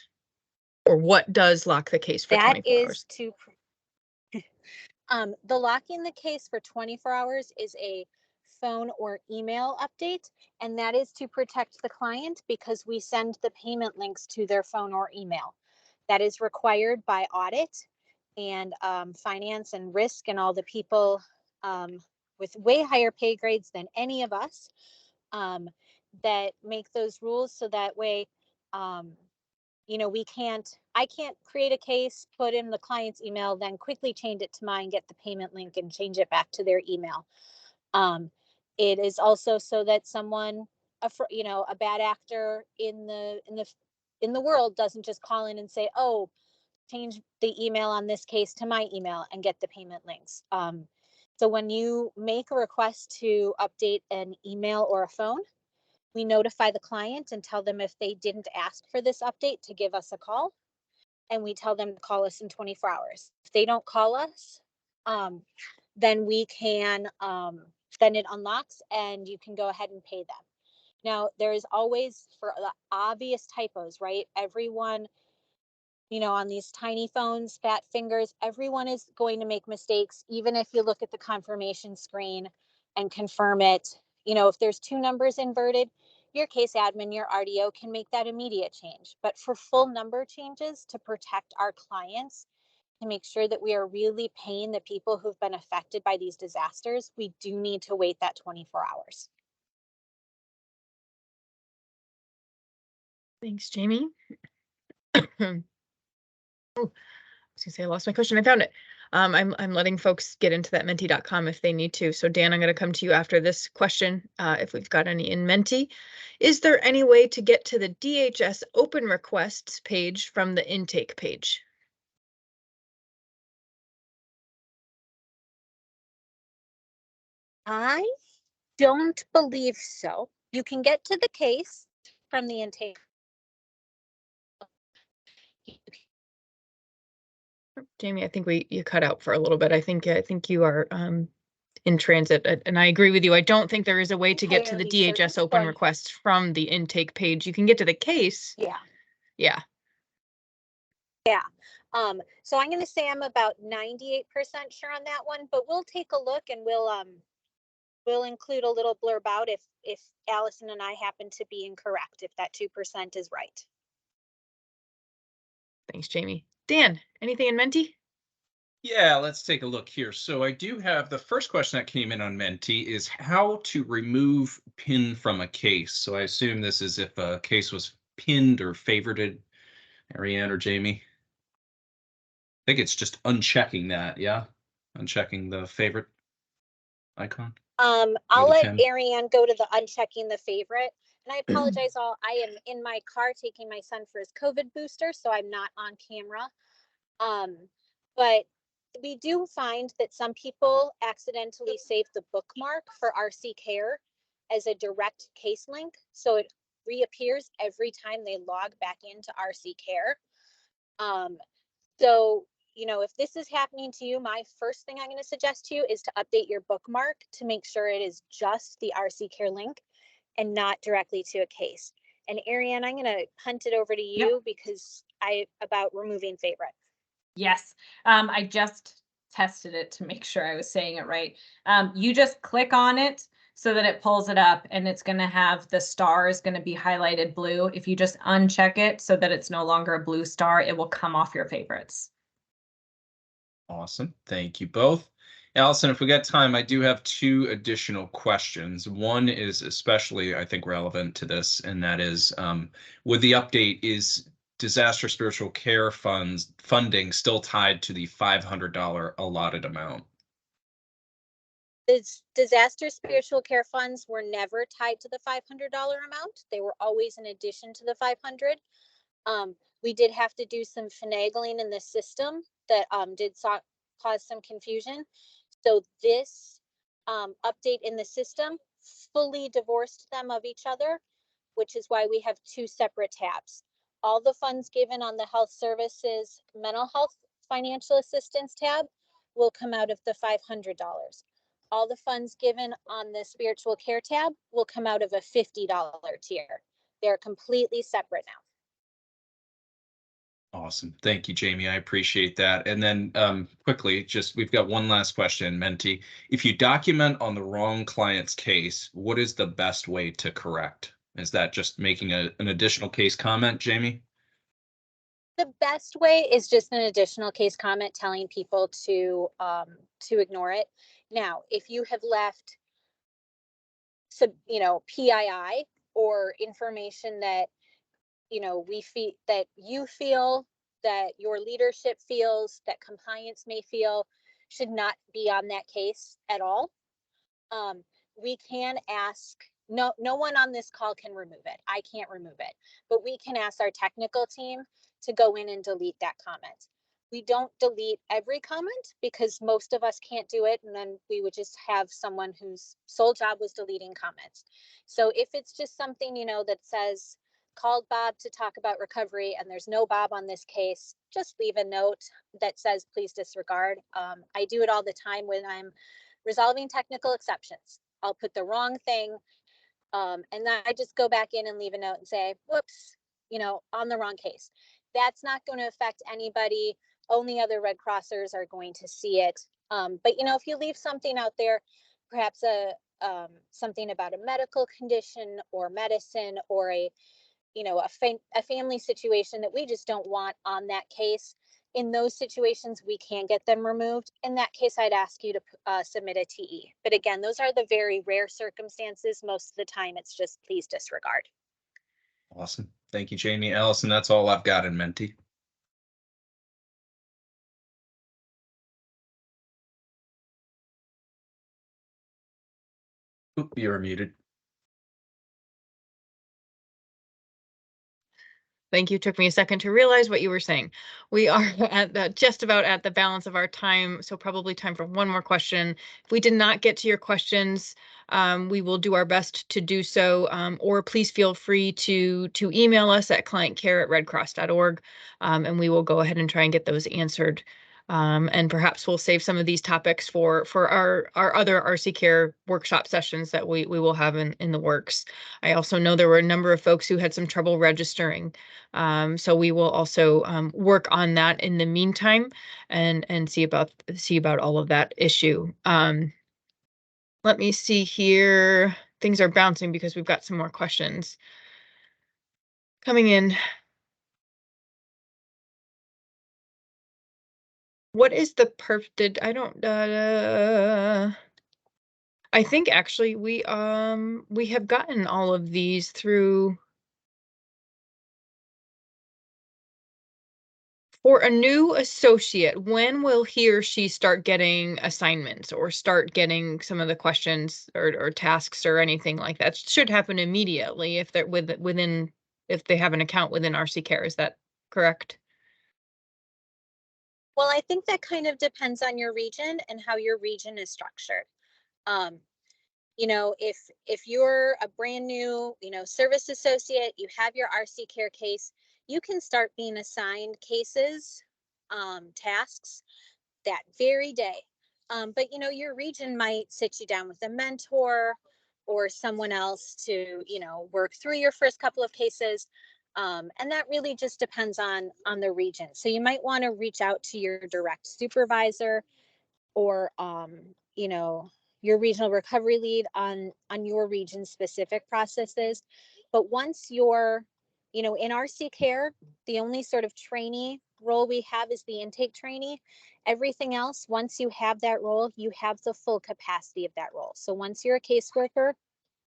Or what does lock the case for That 24 is hours? to, the locking the case for 24 hours is a phone or email update, and that is to protect the client because we send the payment links to their phone or email. That is required by audit and finance and risk and all the people with way higher pay grades than any of us that make those rules. So that way, I can't create a case, put in the client's email, then quickly change it to mine, get the payment link and change it back to their email. It is also so that someone, a bad actor in the world doesn't just call in and say, oh, change the email on this case to my email and get the payment links. So when you make a request to update an email or a phone, we notify the client and tell them if they didn't ask for this update to give us a call, and we tell them to call us in 24 hours. If they don't call us, then we can, then it unlocks and you can go ahead and pay them. Now, there is always, for the obvious typos, right? Everyone, on these tiny phones, fat fingers, everyone is going to make mistakes, even if you look at the confirmation screen and confirm it. If there's two numbers inverted, your case admin, your RDO can make that immediate change. But for full number changes to protect our clients, to make sure that we are really paying the people who've been affected by these disasters, we do need to wait that 24 hours. Thanks, Jamie. I was gonna say I lost my question. I found it. I'm letting folks get into that menti.com if they need to. So Dan, I'm going to come to you after this question. If we've got any in Menti, is there any way to get to the DHS open requests page from the intake page? I don't believe so. You can get to the case from the intake. Jamie, I think you cut out for a little bit. I think you are in transit, and I agree with you. I don't think there is a way to get to the Entirely certain DHS open from- requests from the intake page. You can get to the case. Yeah. Yeah. Yeah. So I'm going to say I'm about 98% sure on that one, but we'll take a look and we'll include a little blurb out if Allison and I happen to be incorrect, if that 2% is right. Thanks, Jamie. Dan, anything in Menti? Yeah, let's take a look here. So I do have the first question that came in on Menti is how to remove pin from a case. So I assume this is if a case was pinned or favorited, Ariane or Jamie. I think it's just unchecking that, yeah? Unchecking the favorite icon. I'll the let pin. Ariane go to the unchecking the favorite. And I apologize all, I am in my car taking my son for his COVID booster, so I'm not on camera. But we do find that some people accidentally save the bookmark for RC Care as a direct case link. So it reappears every time they log back into RC Care. So, if this is happening to you, my first thing I'm going to suggest to you is to update your bookmark to make sure it is just the RC Care link and not directly to a case. And Ariane, I'm going to punt it over to you because about removing favorite. Yes, I just tested it to make sure I was saying it right. You just click on it so that it pulls it up, and it's going to have the star is going to be highlighted blue. If you just uncheck it so that it's no longer a blue star, it will come off your favorites. Awesome. Thank you both. Allison, if we got time, I do have two additional questions. One is especially, I think, relevant to this, and that is, with the update, is disaster spiritual care funding still tied to the $500 allotted amount? The disaster spiritual care funds were never tied to the $500 amount. They were always in addition to the 500. We did have to do some finagling in the system that did cause some confusion. So this update in the system fully divorced them of each other, which is why we have two separate tabs. All the funds given on the health services, mental health financial assistance tab will come out of the $500. All the funds given on the spiritual care tab will come out of a $50 tier. They're completely separate now. Awesome. Thank you, Jamie. I appreciate that. And then quickly, just we've got one last question, Menti. If you document on the wrong client's case, what is the best way to correct? Is that just making an additional case comment, Jamie? The best way is just an additional case comment telling people to ignore it. Now, if you have left PII or information that we feel that you feel that your leadership feels that compliance may feel should not be on that case at all, we can ask. No one on this call can remove it. I can't remove it, but we can ask our technical team to go in and delete that comment. We don't delete every comment because most of us can't do it, and then we would just have someone whose sole job was deleting comments. So if it's just something that says called Bob to talk about recovery and there's no Bob on this case, just leave a note that says please disregard. I do it all the time when I'm resolving technical exceptions. I'll put the wrong thing, and then I just go back in and leave a note and say, whoops, on the wrong case. That's not going to affect anybody. Only other Red Crossers are going to see it. But if you leave something out there, perhaps something about a medical condition or medicine or a family situation that we just don't want on that case, in those situations we can get them removed. In that case, I'd ask you to submit a TE. But again, those are the very rare circumstances. Most of the time it's just please disregard. Awesome. Thank you, Jamie. Allison, that's all I've got in Menti. Oop, you're muted. Thank you. Took me a second to realize what you were saying. We are at just about at the balance of our time, so probably time for one more question. If we did not get to your questions, we will do our best to do so, or please feel free to email us at clientcare@redcross.org, and we will go ahead and try and get those answered. And perhaps we'll save some of these topics for our other RC Care workshop sessions that we will have in the works. I also know there were a number of folks who had some trouble registering. So we will also work on that in the meantime and see about all of that issue. Let me see here. Things are bouncing because we've got some more questions coming in. What is the I think actually we have gotten all of these through. For a new associate, when will he or she start getting assignments or start getting some of the questions or tasks or anything like that? It should happen immediately if they're if they have an account within RC Care. Is that correct? Well, I think that kind of depends on your region and how your region is structured. If you're a brand new, service associate, you have your RC Care case, you can start being assigned cases, tasks that very day. But your region might sit you down with a mentor or someone else to, work through your first couple of cases. And that really just depends on the region. So you might want to reach out to your direct supervisor or, your regional recovery lead on your region specific processes. But once you're, in RC Care, the only sort of trainee role we have is the intake trainee. Everything else, once you have that role, you have the full capacity of that role. So once you're a caseworker,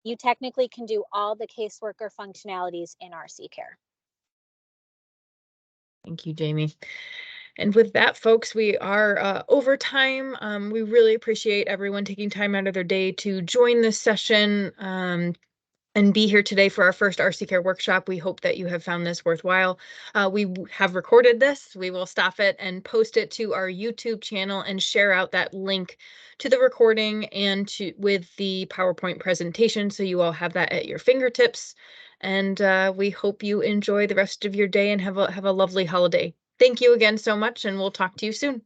you technically can do all the caseworker functionalities in RC Care. Thank you, Jamie. And with that, folks, we are over time. We really appreciate everyone taking time out of their day to join this session and be here today for our first RC Care workshop. We hope that you have found this worthwhile. We have recorded this. We will stop it and post it to our YouTube channel and share out that link to the recording and with the PowerPoint presentation, so you all have that at your fingertips. And we hope you enjoy the rest of your day and have a lovely holiday. Thank you again so much, and we'll talk to you soon.